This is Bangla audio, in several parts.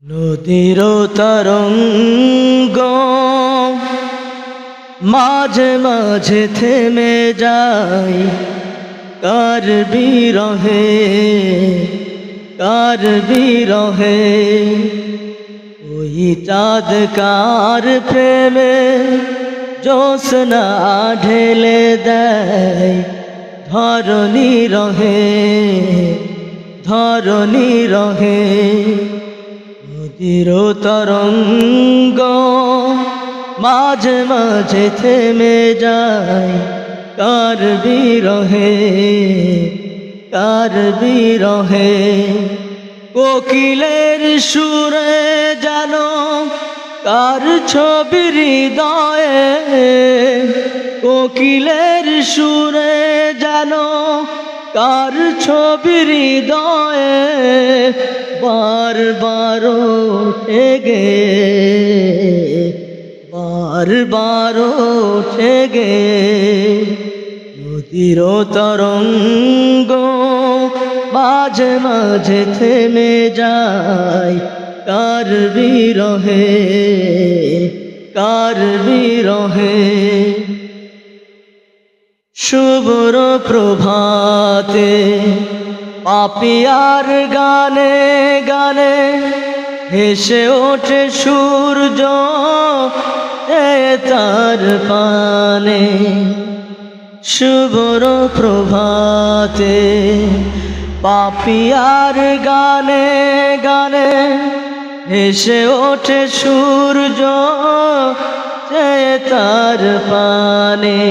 নদীর তরঙ্গ মাঝে মাঝে থেমে যায়, কার বিরহে কার বিরহে। ওই চাঁদ কার প্রেমে জ্যোৎস্না ঢেলে দেয়, ধরণী রহে ধরণী রহে। নদীর তরঙ্গ মাঝে মাঝে থেমে যায়, কার বিরহে কার বিরহে। কোকিলের সুরে যেন কার ছবি হৃদয়ে, কোকিলের সুরে যেন কার ছবি হৃদয়ে। বার বার ওঠে গে বার বার ওঠে গে। নদীর তরঙ্গ মাঝে মাঝে থেমে যায়, কার বিরহে কার বিরহে। শুভ্র প্রভাতে পাপিয়ার গানে গানে হেসে ওঠে সূর্য তার পানে। শুভ্র প্রভাতে পাপিয়ার গানে গানে হেসে ওঠে সূর্য তার পানে।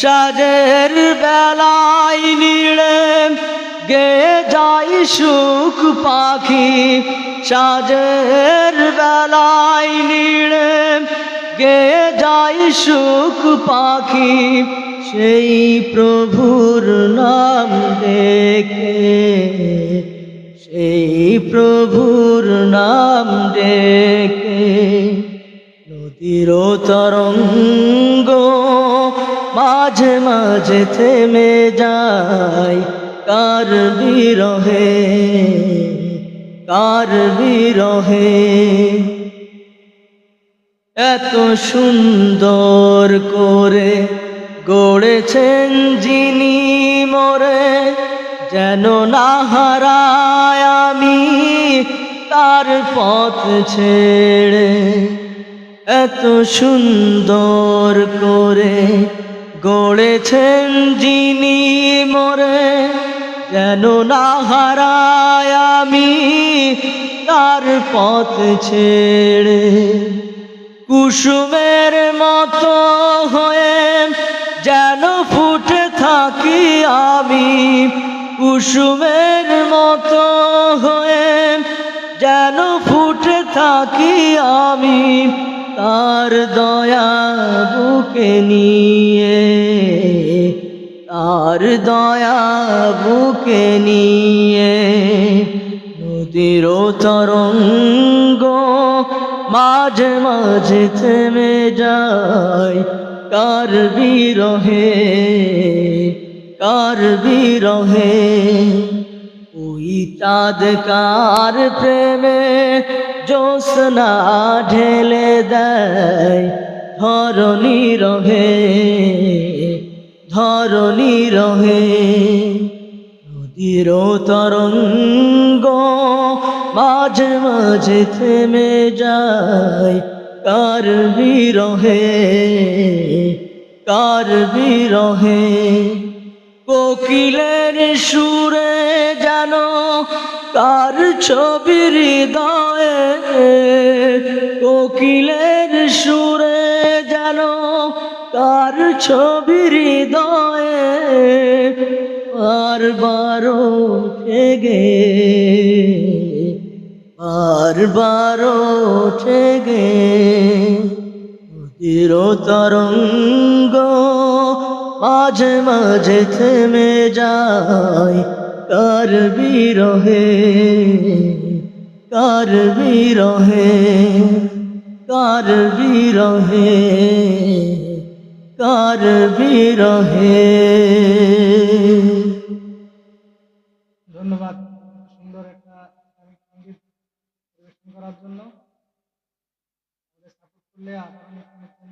সাজের বেলায় নীড়ে গে যাই সুখ পাখি, সাজের বেলায় নীড়ে গে যাই সুখ পাখি। সেই প্রভুর নাম ডেকে সেই প্রভুর নাম ডেকে। নদীর তরঙ্গ মাঝে মাঝে থেমে যায়, কার বিরহে কার বিরহে। এত সুন্দর করে গড়েছেন যিনি মোরে, যেন না হারায় আমি তার পথ ছেড়ে। এত সুন্দর করে গড়েছেন যিনি মোরে, যেন না হারায় আমি তার পথ ছেড়ে। কুসুমের মতো হয়ে যেন ফুটে থাকি আমি, কুসুমের মতো হয়ে যেন ফুটে থাকি আমি তার দয়া বুকে নিয়ে তার দয়া বুকে নিয়ে। নদীর তরঙ্গ মাঝে মাঝে থেমে যায়, কার বিরহে কার বিরহে। ওই চাঁদ কার প্রেমে জ্যোৎস্না ঢেলে দেয়, ধরণী রহে ধরণী রহে। নদীর তরঙ্গ মাঝে মাঝে থেমে যায়, কার বিরহে কার বিরহে। কোকিলের সুরে যেন কার ছবি হৃদয়ে, কোকিলের সুরে যেন কার ছবি হৃদয়ে। বার বার ওঠে গে বার বার ওঠে গে। নদীর তরঙ্গ মাঝে মাঝে থেমে যায়, কার বিরহে কার বিরহে কার বিরহে কার বিরহে। ধন্যবাদ। সুন্দর একটা সঙ্গীত পরিবেশন করার জন্য। আমাদের সাপোর্ট করলে আরো নতুন নতুন